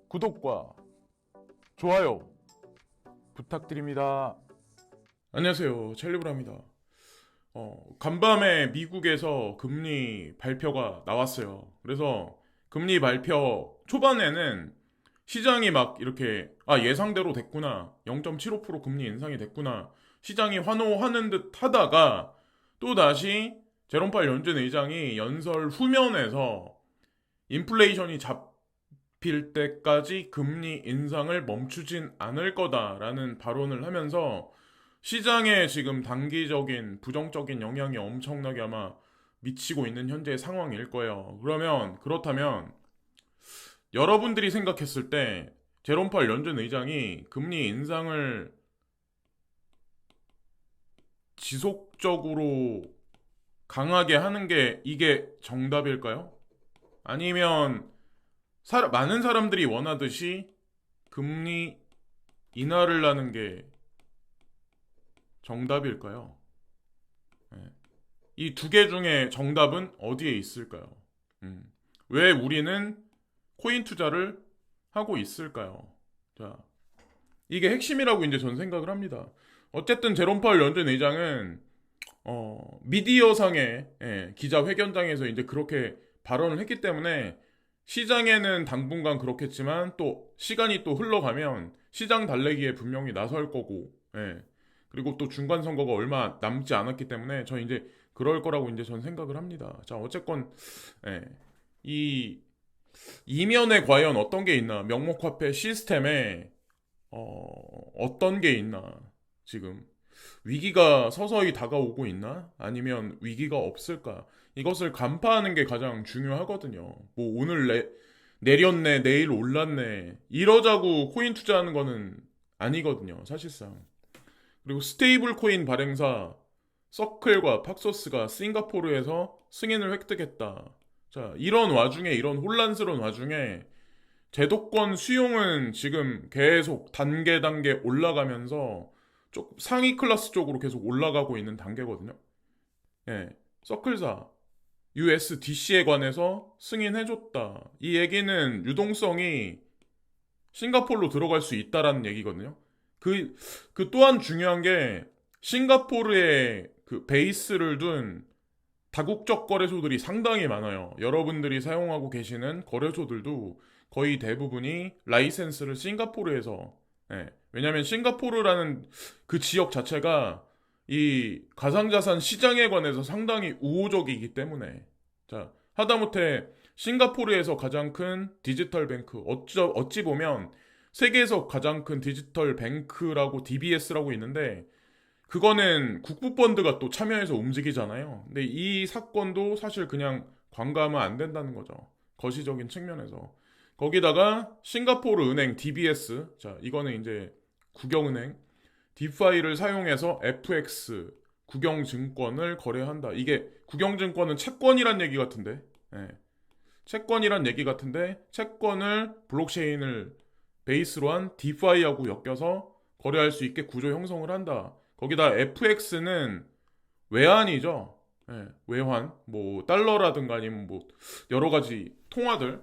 구독과 좋아요 부탁드립니다. 안녕하세요, 찰리브라입니다. 간밤에 미국에서 금리 발표가 나왔어요. 그래서 금리 발표 초반에는 시장이 막 이렇게 예상대로 됐구나, 0.75% 금리 인상이 됐구나, 시장이 환호하는 듯 하다가 또다시 제롬 파월 연준 의장이 연설 후면에서 인플레이션이 잡힐 때까지 금리 인상을 멈추진 않을 거다라는 발언을 하면서 시장에 지금 단기적인 부정적인 영향이 엄청나게 아마 미치고 있는 현재 상황일 거예요. 그렇다면 여러분들이 생각했을 때 제롬 파월 연준 의장이 금리 인상을 지속적으로 강하게 하는 게 이게 정답일까요? 아니면 많은 사람들이 원하듯이 금리 인하를 하는 게 정답일까요? 이 두 개 중에 정답은 어디에 있을까요? 왜 우리는 코인 투자를 하고 있을까요? 자, 이게 핵심이라고 이제 전 생각을 합니다. 어쨌든 제롬 파월 연준 의장은 미디어상의 기자회견장에서 이제 그렇게 발언을 했기 때문에 시장에는 당분간 그렇겠지만 또 시간이 또 흘러가면 시장 달래기에 분명히 나설 거고, 그리고 또 중간 선거가 얼마 남지 않았기 때문에 저 이제 그럴 거라고 이제 전 생각을 합니다. 자, 어쨌건 이 이면에 과연 어떤 게 있나, 명목화폐 시스템에 어떤 게 있나, 지금 위기가 서서히 다가오고 있나? 아니면 위기가 없을까? 이것을 간파하는 게 가장 중요하거든요. 뭐 오늘 내렸네, 내일 올랐네, 이러자고 코인 투자하는 거는 아니거든요, 사실상. 그리고 스테이블 코인 발행사 서클과 팍소스가 싱가포르에서 승인을 획득했다. 자, 이런 혼란스러운 와중에 제도권 수용은 지금 계속 단계 올라가면서 상위 클래스 쪽으로 계속 올라가고 있는 단계거든요. 서클사 USDC에 관해서 승인해줬다. 이 얘기는 유동성이 싱가포르로 들어갈 수 있다라는 얘기거든요. 그 또한 중요한 게 싱가포르에 그 베이스를 둔 다국적 거래소들이 상당히 많아요. 여러분들이 사용하고 계시는 거래소들도 거의 대부분이 라이센스를 싱가포르에서, 왜냐하면 싱가포르라는 그 지역 자체가 이 가상자산 시장에 관해서 상당히 우호적이기 때문에, 자, 하다못해 싱가포르에서 가장 큰 디지털 뱅크, 어찌 보면 세계에서 가장 큰 디지털 뱅크라고 DBS라고 있는데, 그거는 국부펀드가 또 참여해서 움직이잖아요. 근데 이 사건도 사실 그냥 관가하면 안 된다는 거죠, 거시적인 측면에서. 거기다가 싱가포르 은행 DBS, 자, 이거는 이제 국영은행 디파이를 사용해서 FX 국영증권을 거래한다. 이게 국영증권은 채권이란 얘기 같은데, 채권이란 얘기 같은데 채권을 블록체인을 베이스로 한 디파이하고 엮여서 거래할 수 있게 구조 형성을 한다. 거기다 FX는 외환이죠. 외환, 뭐 달러라든가 아니면 뭐 여러 가지 통화들,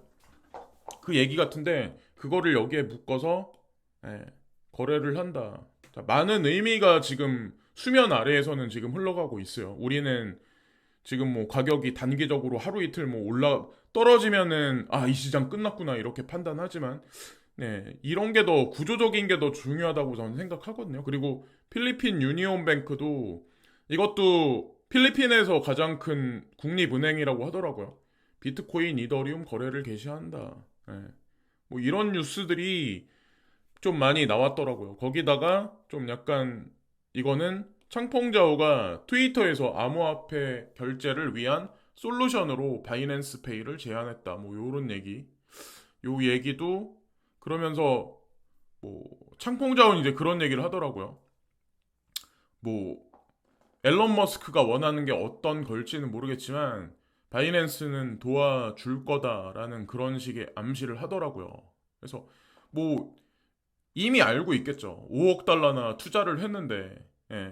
그 얘기 같은데 그거를 여기에 묶어서 거래를 한다. 자, 많은 의미가 지금 수면 아래에서는 지금 흘러가고 있어요. 우리는 지금 뭐 가격이 단기적으로 하루 이틀 뭐 떨어지면은 이 시장 끝났구나 이렇게 판단하지만, 이런 게 더 구조적인 게 더 중요하다고 저는 생각하거든요. 그리고 필리핀 유니온 뱅크도, 이것도 필리핀에서 가장 큰 국립은행이라고 하더라고요. 비트코인, 이더리움 거래를 개시한다. 뭐 이런 뉴스들이 좀 많이 나왔더라고요. 거기다가 좀 약간 이거는 창펑자오가 트위터에서 암호화폐 결제를 위한 솔루션으로 바이낸스 페이를 제안했다. 뭐 요런 얘기. 요 얘기도 그러면서 뭐 창펑자오는 이제 그런 얘기를 하더라고요. 뭐 앨런 머스크가 원하는 게 어떤 걸지는 모르겠지만 바이낸스는 도와줄 거다라는 그런 식의 암시를 하더라고요. 그래서 뭐 이미 알고 있겠죠. 5억 달러나 투자를 했는데,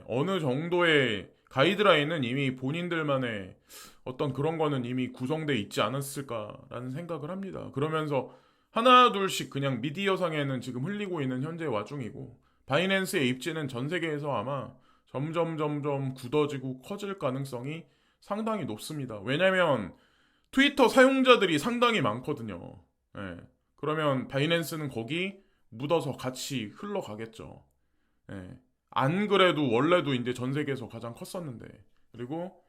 어느 정도의 가이드라인은 이미 본인들만의 어떤 그런 거는 이미 구성돼 있지 않았을까라는 생각을 합니다. 그러면서 하나 둘씩 그냥 미디어상에는 지금 흘리고 있는 현재 와중이고 바이낸스의 입지는 전 세계에서 아마 점점 굳어지고 커질 가능성이 상당히 높습니다. 왜냐면 트위터 사용자들이 상당히 많거든요. 예. 그러면 바이낸스는 거기 묻어서 같이 흘러가겠죠. 예. 안 그래도 원래도 이제 전 세계에서 가장 컸었는데. 그리고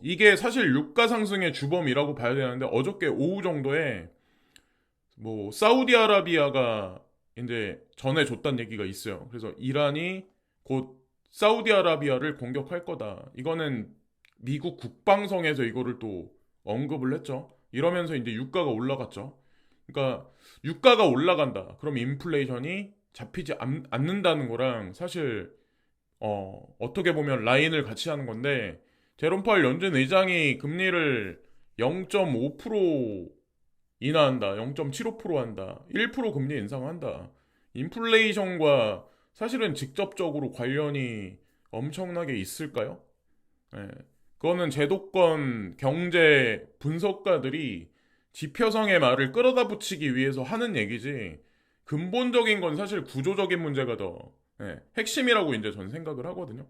이게 사실 유가 상승의 주범이라고 봐야 되는데 어저께 오후 정도에 뭐 사우디아라비아가 이제 전해줬다는 얘기가 있어요. 그래서 이란이 곧 사우디아라비아를 공격할 거다. 이거는 미국 국방성에서 이거를 또 언급을 했죠. 이러면서 이제 유가가 올라갔죠. 그러니까 유가가 올라간다. 그럼 인플레이션이 잡히지 않는다는 거랑 사실 어떻게 보면 라인을 같이 하는 건데 제롬 파월 연준 의장이 금리를 0.5% 인하한다. 0.75% 한다. 1% 금리 인상한다. 인플레이션과 사실은 직접적으로 관련이 엄청나게 있을까요? 예. 그거는 제도권 경제 분석가들이 지표성의 말을 끌어다 붙이기 위해서 하는 얘기지 근본적인 건 사실 구조적인 문제가 더 핵심이라고 이제 전 생각을 하거든요.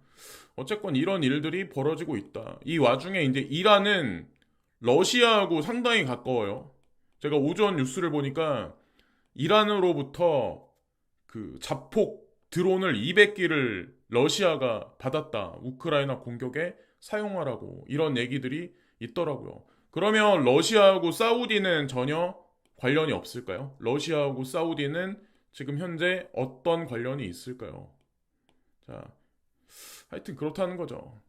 어쨌건 이런 일들이 벌어지고 있다. 이 와중에 이제 이란은 러시아하고 상당히 가까워요. 제가 오전 뉴스를 보니까 이란으로부터 그 자폭 드론을 200기를 러시아가 받았다. 우크라이나 공격에 사용하라고 이런 얘기들이 있더라고요. 그러면 러시아하고 사우디는 전혀 관련이 없을까요? 러시아하고 사우디는 지금 현재 어떤 관련이 있을까요? 자, 하여튼 그렇다는 거죠.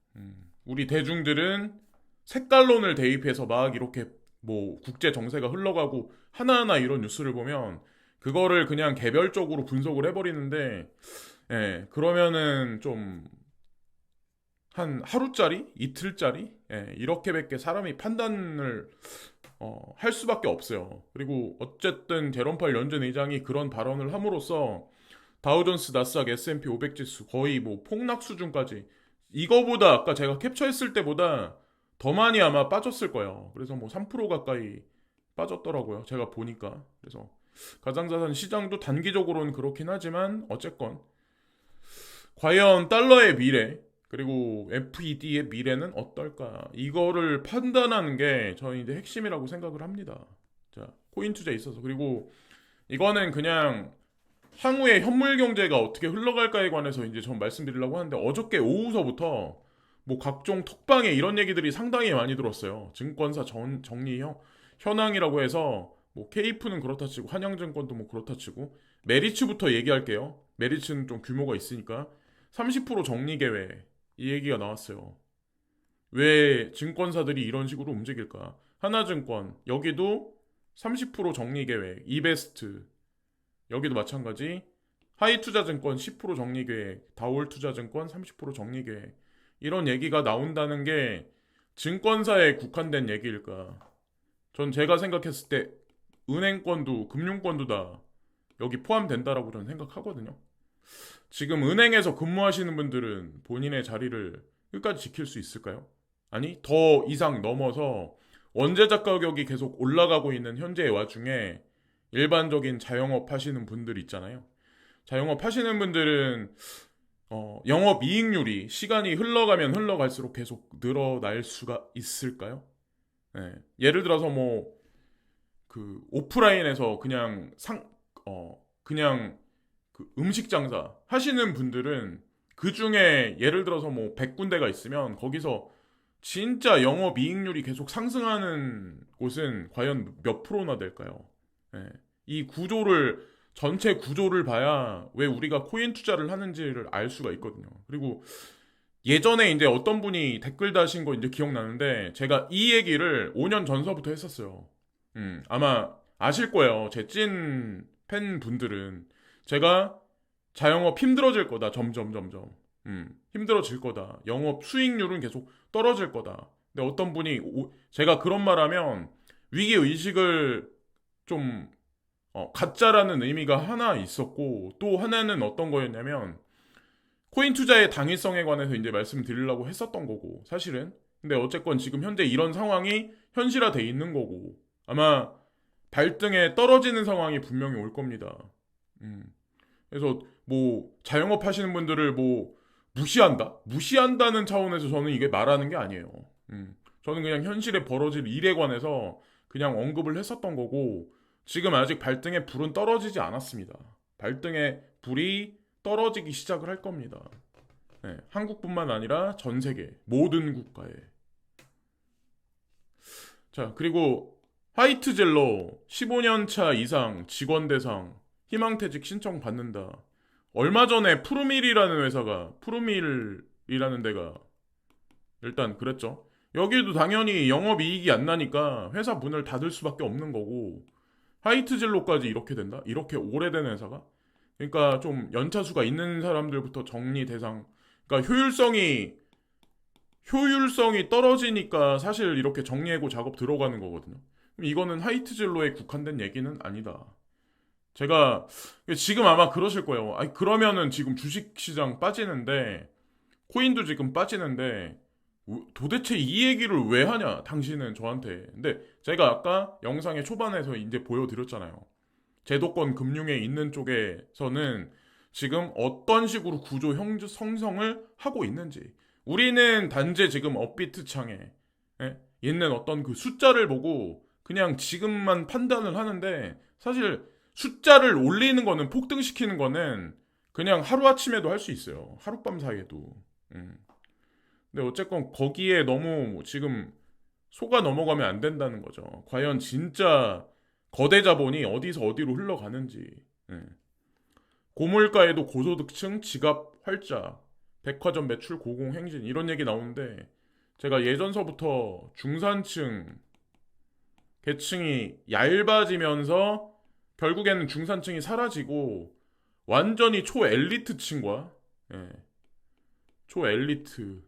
우리 대중들은 색깔론을 대입해서 막 이렇게 뭐 국제 정세가 흘러가고 하나하나 이런 뉴스를 보면 그거를 그냥 개별적으로 분석을 해버리는데 그러면은 좀 한 하루짜리, 이틀짜리 이렇게밖에 사람이 판단을 할 수밖에 없어요. 그리고 어쨌든 제롬 파월 연준 의장이 그런 발언을 함으로써 다우존스, 나스닥, S&P 500 지수 거의 뭐 폭락 수준까지 이거보다 아까 제가 캡처했을 때보다 더 많이 아마 빠졌을 거예요. 그래서 뭐 3% 가까이 빠졌더라고요. 제가 보니까. 그래서 가상자산 시장도 단기적으로는 그렇긴 하지만 어쨌건 과연 달러의 미래 그리고 FED의 미래는 어떨까? 이거를 판단하는 게 저는 이제 핵심이라고 생각을 합니다. 자, 코인 투자에 있어서. 그리고 이거는 그냥 향후에 현물 경제가 어떻게 흘러갈까에 관해서 이제 전 말씀드리려고 하는데 어저께 오후서부터 뭐 각종 톡방에 이런 얘기들이 상당히 많이 들었어요. 증권사 정리 현황이라고 해서 뭐 케이프는 그렇다 치고 한양증권도 뭐 그렇다 치고 메리츠부터 얘기할게요. 메리츠는 좀 규모가 있으니까 30% 정리 계획 이 얘기가 나왔어요. 왜 증권사들이 이런 식으로 움직일까? 하나증권 여기도 30% 정리 계획, 이베스트 여기도 마찬가지. 하이투자증권 10% 정리 계획, 다올투자증권 30% 정리 계획 이런 얘기가 나온다는 게 증권사에 국한된 얘기일까? 전 제가 생각했을 때 은행권도 금융권도 다 여기 포함된다라고 저는 생각하거든요. 지금 은행에서 근무하시는 분들은 본인의 자리를 끝까지 지킬 수 있을까요? 아니, 더 이상 넘어서 원재작 가격이 계속 올라가고 있는 현재의 와중에 일반적인 자영업 하시는 분들 있잖아요. 자영업 하시는 분들은 영업이익률이 시간이 흘러가면 흘러갈수록 계속 늘어날 수가 있을까요? 예를 들어서 뭐 그 오프라인에서 그냥 그 음식 장사 하시는 분들은 그 중에 예를 들어서 뭐 100군데가 있으면 거기서 진짜 영업이익률이 계속 상승하는 곳은 과연 몇 프로나 될까요? 이 전체 구조를 봐야 왜 우리가 코인 투자를 하는지를 알 수가 있거든요. 그리고 예전에 이제 어떤 분이 댓글 다신 거 이제 기억나는데 제가 이 얘기를 5년 전서부터 했었어요. 아마 아실 거예요. 제 찐 팬분들은 제가 자영업 힘들어질 거다. 점점. 힘들어질 거다. 영업 수익률은 계속 떨어질 거다. 근데 어떤 분이 제가 그런 말하면 위기 의식을 좀 가짜라는 의미가 하나 있었고 또 하나는 어떤 거였냐면 코인 투자의 당위성에 관해서 이제 말씀드리려고 했었던 거고 사실은 근데 어쨌건 지금 현재 이런 상황이 현실화돼 있는 거고 아마 발등에 떨어지는 상황이 분명히 올 겁니다. 음. 그래서 뭐 자영업 하시는 분들을 뭐 무시한다는 차원에서 저는 이게 말하는 게 아니에요. 저는 그냥 현실에 벌어질 일에 관해서 그냥 언급을 했었던 거고, 지금 아직 발등에 불은 떨어지지 않았습니다. 발등에 불이 떨어지기 시작을 할 겁니다. 네, 한국뿐만 아니라 전 세계 모든 국가에. 자, 그리고 화이트 젤로 15년 차 이상 직원 대상 희망퇴직 신청 받는다. 얼마 전에 푸르밀이라는 데가 일단 그랬죠. 여기도 당연히 영업이익이 안 나니까 회사 문을 닫을 수밖에 없는 거고, 화이트 젤로까지 이렇게 된다? 이렇게 오래된 회사가? 그러니까 좀 연차수가 있는 사람들부터 정리 대상. 그러니까 효율성이 떨어지니까 사실 이렇게 정리해고 작업 들어가는 거거든요. 그럼 이거는 화이트 젤로에 국한된 얘기는 아니다. 제가 지금 아마 그러실 거예요. 아니 그러면은 지금 주식시장 빠지는데 코인도 지금 빠지는데 도대체 이 얘기를 왜 하냐 당신은 저한테. 근데 제가 아까 영상의 초반에서 이제 보여드렸잖아요. 제도권 금융에 있는 쪽에서는 지금 어떤 식으로 구조 형성을 하고 있는지, 우리는 단지 지금 업비트 창에 있는 어떤 그 숫자를 보고 그냥 지금만 판단을 하는데, 사실 숫자를 올리는 거는, 폭등시키는 거는 그냥 하루아침에도 할 수 있어요. 하룻밤 사이에도. 근데 어쨌건 거기에 너무 지금 속아 넘어가면 안 된다는 거죠. 과연 진짜 거대 자본이 어디서 어디로 흘러가는지. 고물가에도 고소득층 지갑 활짝, 백화점 매출 고공행진, 이런 얘기 나오는데, 제가 예전서부터 중산층 계층이 얇아지면서 결국에는 중산층이 사라지고 완전히 초엘리트층과, 예, 초엘리트,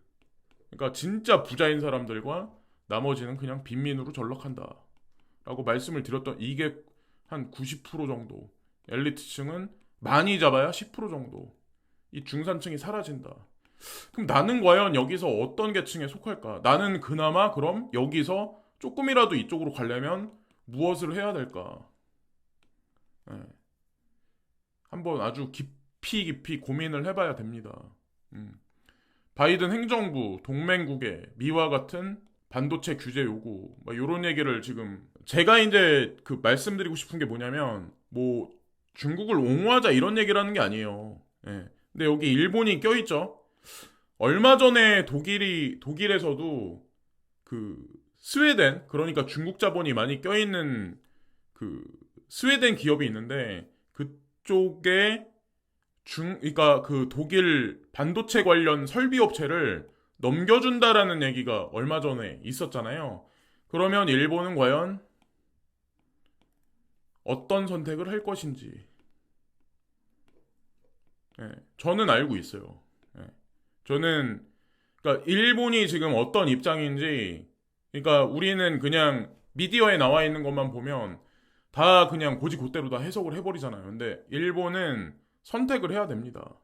그러니까 진짜 부자인 사람들과 나머지는 그냥 빈민으로 전락한다 라고 말씀을 드렸던, 이게 한 90% 정도, 엘리트층은 많이 잡아야 10% 정도, 이 중산층이 사라진다. 그럼 나는 과연 여기서 어떤 계층에 속할까? 나는 그나마 그럼 여기서 조금이라도 이쪽으로 가려면 무엇을 해야 될까? 네. 한번 아주 깊이 고민을 해봐야 됩니다. 바이든 행정부 동맹국의 미와 같은 반도체 규제 요구, 뭐 이런 얘기를 지금 제가 이제 그 말씀드리고 싶은 게 뭐냐면, 뭐 중국을 옹호하자 이런 얘기를 하는 게 아니에요. 예. 근데 여기 일본이 껴있죠. 얼마 전에 독일에서도 그 스웨덴, 그러니까 중국 자본이 많이 껴있는 그 스웨덴 기업이 있는데, 그쪽에 그러니까 그 독일 반도체 관련 설비 업체를 넘겨준다라는 얘기가 얼마 전에 있었잖아요. 그러면 일본은 과연 어떤 선택을 할 것인지, 예, 저는 알고 있어요. 예. 저는, 그러니까 일본이 지금 어떤 입장인지, 그러니까 우리는 그냥 미디어에 나와 있는 것만 보면 다 그냥 고지고대로 다 해석을 해버리잖아요. 근데 일본은 선택을 해야 됩니다.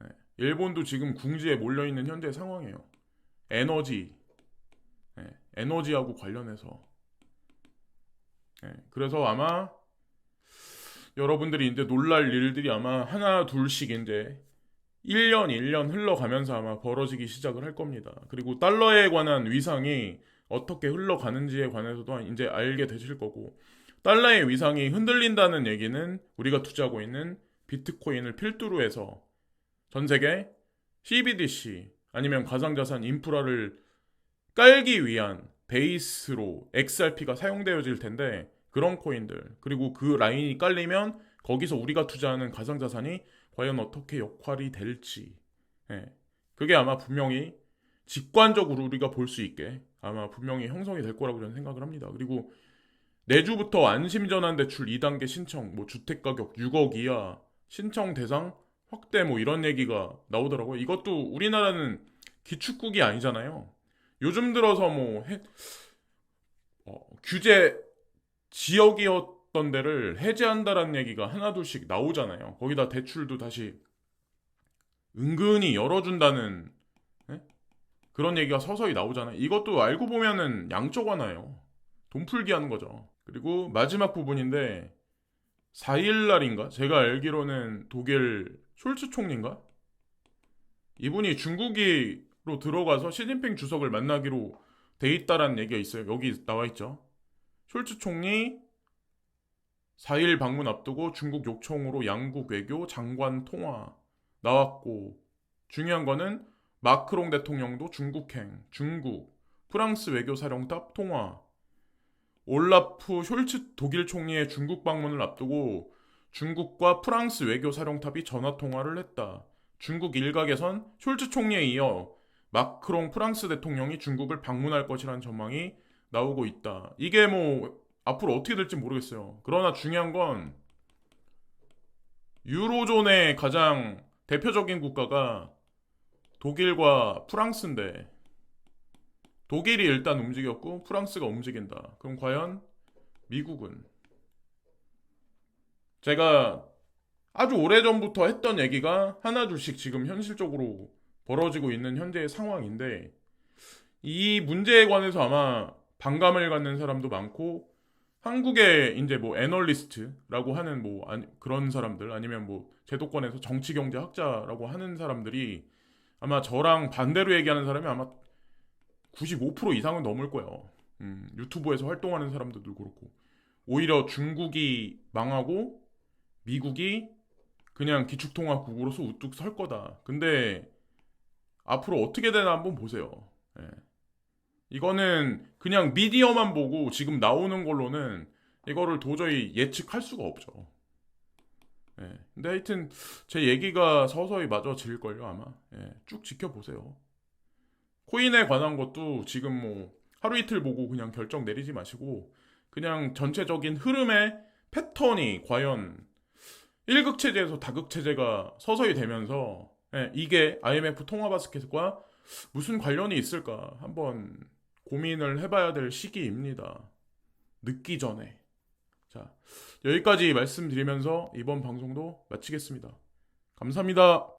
예. 일본도 지금 궁지에 몰려있는 현재 상황이에요. 에너지, 에너지하고 관련해서. 그래서 아마 여러분들이 이제 놀랄 일들이 아마 하나 둘씩 이제 1년 흘러가면서 아마 벌어지기 시작을 할 겁니다. 그리고 달러에 관한 위상이 어떻게 흘러가는지에 관해서도 이제 알게 되실 거고, 달러의 위상이 흔들린다는 얘기는 우리가 투자하고 있는 비트코인을 필두로 해서 전 세계 CBDC 아니면 가상자산 인프라를 깔기 위한 베이스로 XRP가 사용되어질 텐데, 그런 코인들, 그리고 그 라인이 깔리면 거기서 우리가 투자하는 가상자산이 과연 어떻게 역할이 될지, 예, 그게 아마 분명히 직관적으로 우리가 볼 수 있게 아마 분명히 형성이 될 거라고 저는 생각을 합니다. 그리고 내주부터 안심전환 대출 2단계 신청, 뭐 주택가격 6억 이하 신청 대상 확대, 뭐 이런 얘기가 나오더라고요. 이것도 우리나라는 기축국이 아니잖아요. 요즘 들어서 뭐 규제 지역이었던 데를 해제한다라는 얘기가 하나둘씩 나오잖아요. 거기다 대출도 다시 은근히 열어준다는, 예? 그런 얘기가 서서히 나오잖아요. 이것도 알고 보면은 양쪽 하나예요. 돈 풀기 하는 거죠. 그리고 마지막 부분인데 4일날인가? 제가 알기로는 독일 숄츠 총리인가? 이분이 중국으로 들어가서 시진핑 주석을 만나기로 돼 있다라는 얘기가 있어요. 여기 나와 있죠. 숄츠 총리 4일 방문 앞두고 중국 요청으로 양국 외교 장관 통화 나왔고, 중요한 거는 마크롱 대통령도 중국행, 중국, 프랑스 외교사령탑 통화, 올라프 숄츠 독일 총리의 중국 방문을 앞두고 중국과 프랑스 외교사령탑이 전화통화를 했다. 중국 일각에선 숄츠 총리에 이어 마크롱 프랑스 대통령이 중국을 방문할 것이라는 전망이 나오고 있다. 이게 뭐 앞으로 어떻게 될지 모르겠어요. 그러나 중요한 건 유로존의 가장 대표적인 국가가 독일과 프랑스인데, 독일이 일단 움직였고 프랑스가 움직인다. 그럼 과연 미국은? 제가 아주 오래전부터 했던 얘기가 하나둘씩 지금 현실적으로 벌어지고 있는 현재의 상황인데, 이 문제에 관해서 아마 반감을 갖는 사람도 많고, 한국의 이제 뭐 애널리스트라고 하는 뭐 그런 사람들, 아니면 뭐 제도권에서 정치경제학자라고 하는 사람들이 아마 저랑 반대로 얘기하는 사람이 아마 95% 이상은 넘을 거예요. 유튜브에서 활동하는 사람들도 그렇고, 오히려 중국이 망하고 미국이 그냥 기축통화국으로서 우뚝 설 거다. 근데 앞으로 어떻게 되나 한번 보세요. 예. 이거는 그냥 미디어만 보고 지금 나오는 걸로는 이거를 도저히 예측할 수가 없죠. 예. 근데 하여튼 제 얘기가 서서히 맞아질걸요, 아마. 예. 쭉 지켜보세요. 코인에 관한 것도 지금 뭐 하루 이틀 보고 그냥 결정 내리지 마시고, 그냥 전체적인 흐름의 패턴이 과연 1극 체제에서 다극 체제가 서서히 되면서, 예, 이게 IMF 통화 바스켓과 무슨 관련이 있을까 한번 고민을 해봐야 될 시기입니다. 늦기 전에. 자, 여기까지 말씀드리면서 이번 방송도 마치겠습니다. 감사합니다.